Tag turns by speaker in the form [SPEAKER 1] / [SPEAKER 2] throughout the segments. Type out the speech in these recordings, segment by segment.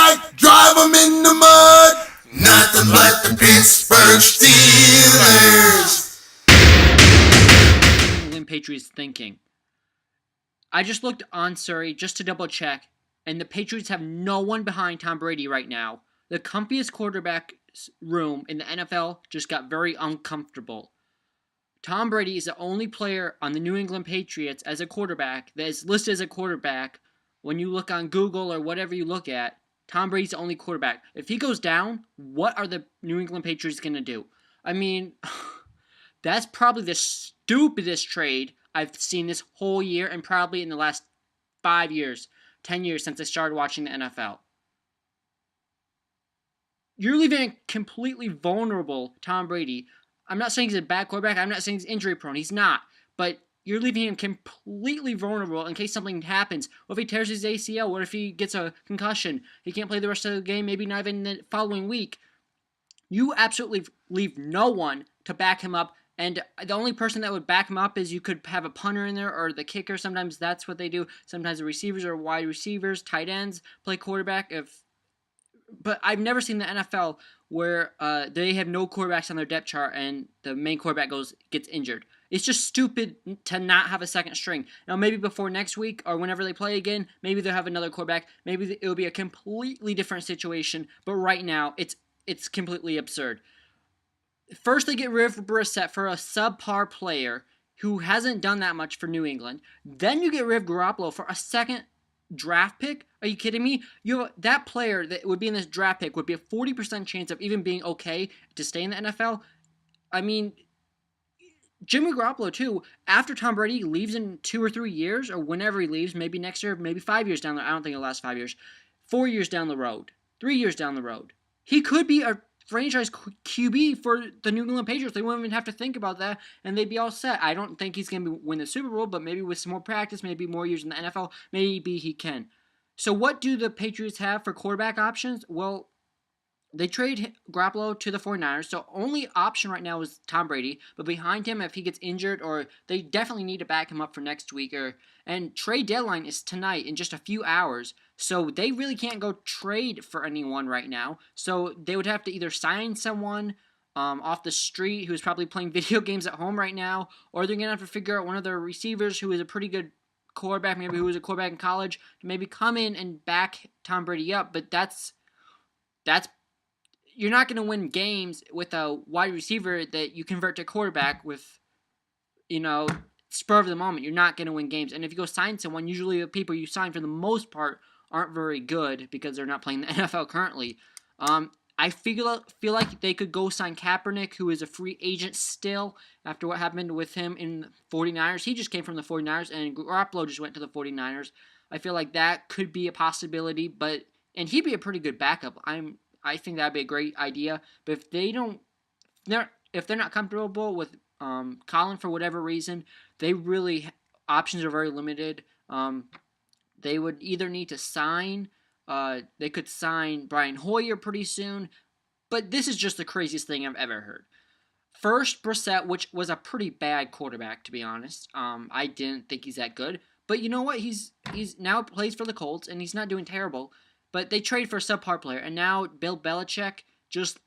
[SPEAKER 1] might drive them in the mud. Nothing but the Pittsburgh Steelers.
[SPEAKER 2] New England Patriots thinking. I just looked on Surrey just to double check, and the Patriots have no one behind Tom Brady right now. The comfiest quarterback room in the NFL just got very uncomfortable. Tom Brady is the only player on the New England Patriots as a quarterback that is listed as a quarterback. When you look on Google or whatever you look at, Tom Brady's the only quarterback. If he goes down, what are the New England Patriots going to do? I mean, that's probably the stupidest trade I've seen this whole year and probably in the last 5 years, 10 years since I started watching the NFL. You're leaving a completely vulnerable Tom Brady. I'm not saying he's a bad quarterback. I'm not saying he's injury prone. He's not. But you're leaving him completely vulnerable in case something happens. What if he tears his ACL? What if he gets a concussion? He can't play the rest of the game, maybe not even the following week. You absolutely leave no one to back him up. And the only person that would back him up is you could have a punter in there or the kicker. Sometimes that's what they do. Sometimes the receivers or wide receivers, tight ends play quarterback. But I've never seen the NFL where they have no quarterbacks on their depth chart and the main quarterback gets injured. It's just stupid to not have a second string. Now, maybe before next week or whenever they play again, maybe they'll have another quarterback. Maybe it'll be a completely different situation. But right now, it's completely absurd. First, they get rid of Brissett for a subpar player who hasn't done that much for New England. Then you get rid of Garoppolo for a second draft pick? Are you kidding me? That player that would be in this draft pick would be a 40% chance of even being okay to stay in the NFL. I mean, Jimmy Garoppolo too, after Tom Brady leaves in 2 or 3 years, or whenever he leaves, maybe next year, maybe 5 years down the road, I don't think it'll last 5 years, 4 years down the road, 3 years down the road, he could be a franchise QB for the New England Patriots. They wouldn't even have to think about that, and they'd be all set. I don't think he's going to win the Super Bowl, but maybe with some more practice, maybe more years in the NFL, maybe he can. So what do the Patriots have for quarterback options? Well, they trade Garoppolo to the 49ers, so only option right now is Tom Brady, but behind him, if he gets injured, or they definitely need to back him up for next week, and trade deadline is tonight in just a few hours, so they really can't go trade for anyone right now, so they would have to either sign someone off the street who's probably playing video games at home right now, or they're going to have to figure out one of their receivers who is a pretty good quarterback, maybe who was a quarterback in college, to maybe come in and back Tom Brady up, but that's you're not going to win games with a wide receiver that you convert to quarterback with, spur of the moment. You're not going to win games. And if you go sign someone, usually the people you sign for the most part aren't very good because they're not playing the NFL currently. I feel like they could go sign Kaepernick, who is a free agent still after what happened with him in the 49ers. He just came from the 49ers, and Garoppolo just went to the 49ers. I feel like that could be a possibility, and he'd be a pretty good backup. I think that'd be a great idea. But if they're not comfortable with Colin for whatever reason, options are very limited. They would either need to sign. They could sign Brian Hoyer pretty soon. But this is just the craziest thing I've ever heard. First, Brissett, which was a pretty bad quarterback, to be honest. I didn't think he's that good. But you know what? He's now plays for the Colts, and he's not doing terrible. But they trade for a subpar player, and now Bill Belichick just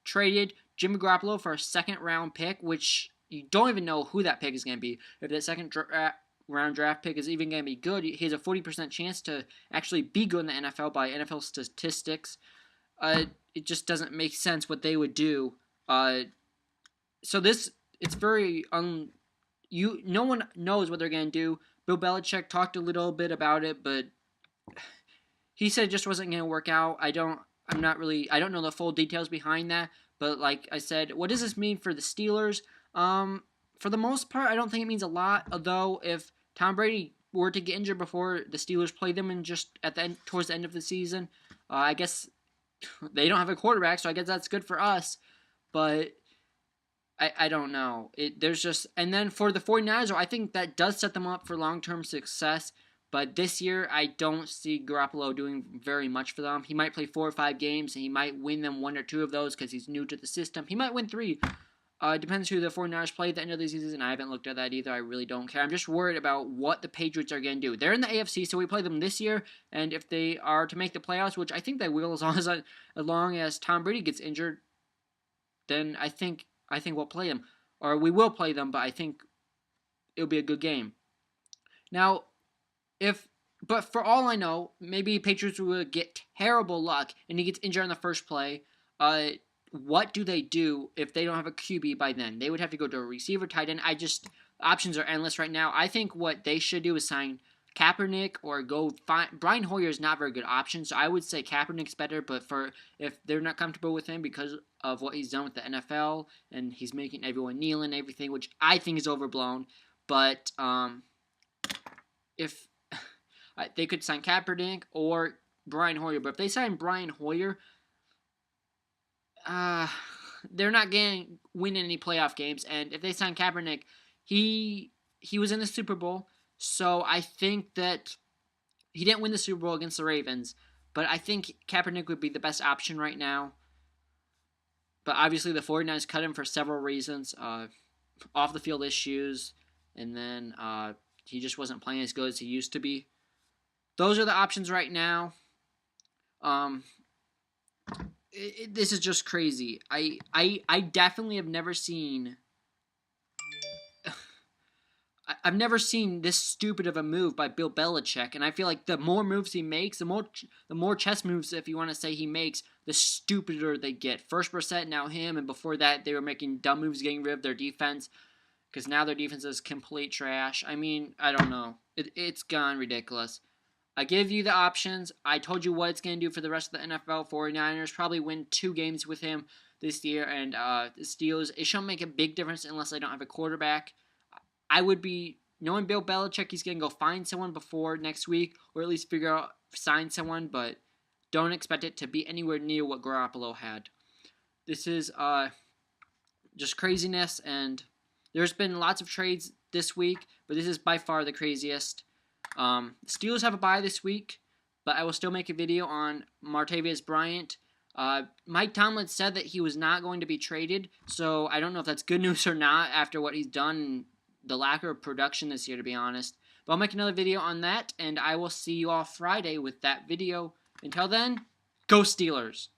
[SPEAKER 2] traded Jimmy Garoppolo for a second-round pick, which you don't even know who that pick is going to be. If that second-round draft pick is even going to be good, he has a 40% chance to actually be good in the NFL by NFL statistics. It just doesn't make sense what they would do. So it's very no one knows what they're going to do. Bill Belichick talked a little bit about it, but he said it just wasn't going to work out. I don't know the full details behind that, but like I said, what does this mean for the Steelers? For the most part, I don't think it means a lot, although if Tom Brady were to get injured before the Steelers play them towards the end of the season, I guess they don't have a quarterback, so I guess that's good for us, but I don't know. And then for the 49ers, I think that does set them up for long-term success. But this year, I don't see Garoppolo doing very much for them. He might play 4 or 5 games, and he might win them 1 or 2 of those because he's new to the system. He might win 3. It depends who the 49ers play at the end of the season. I haven't looked at that either. I really don't care. I'm just worried about what the Patriots are going to do. They're in the AFC, so we play them this year. And if they are to make the playoffs, which I think they will, as long as Tom Brady gets injured, then I think we'll play them, or we will play them. But I think it'll be a good game. Now, but for all I know, maybe Patriots will get terrible luck and he gets injured on the first play. What do they do if they don't have a QB by then? They would have to go to a receiver, tight end. Options are endless right now. I think what they should do is sign Kaepernick or go find Brian Hoyer is not a very good option, so I would say Kaepernick's better. But if they're not comfortable with him because of what he's done with the NFL and he's making everyone kneel and everything, which I think is overblown. But if they could sign Kaepernick or Brian Hoyer, but if they sign Brian Hoyer, they're not going to win any playoff games. And if they sign Kaepernick, he was in the Super Bowl, so I think that he didn't win the Super Bowl against the Ravens, but I think Kaepernick would be the best option right now. But obviously the 49ers cut him for several reasons, off the field issues, and then he just wasn't playing as good as he used to be. Those are the options right now. This is just crazy. I definitely have never seen. I've never seen this stupid of a move by Bill Belichick, and I feel like the more moves he makes, the more chess moves, if you want to say, he makes, the stupider they get. First Brissett, now him, and before that they were making dumb moves, getting rid of their defense, because now their defense is complete trash. I mean, I don't know. It's gone ridiculous. I give you the options. I told you what it's going to do for the rest of the NFL. 49ers probably win 2 games with him this year, and the Steelers, it shouldn't make a big difference unless they don't have a quarterback. I would be, knowing Bill Belichick, he's going to go find someone before next week, or at least sign someone, but don't expect it to be anywhere near what Garoppolo had. This is just craziness, and there's been lots of trades this week, but this is by far the craziest. Steelers have a bye this week, but I will still make a video on Martavis Bryant. Mike Tomlin said that he was not going to be traded, so I don't know if that's good news or not after what he's done and the lack of production this year, to be honest. But I'll make another video on that, and I will see you all Friday with that video. Until then, go Steelers!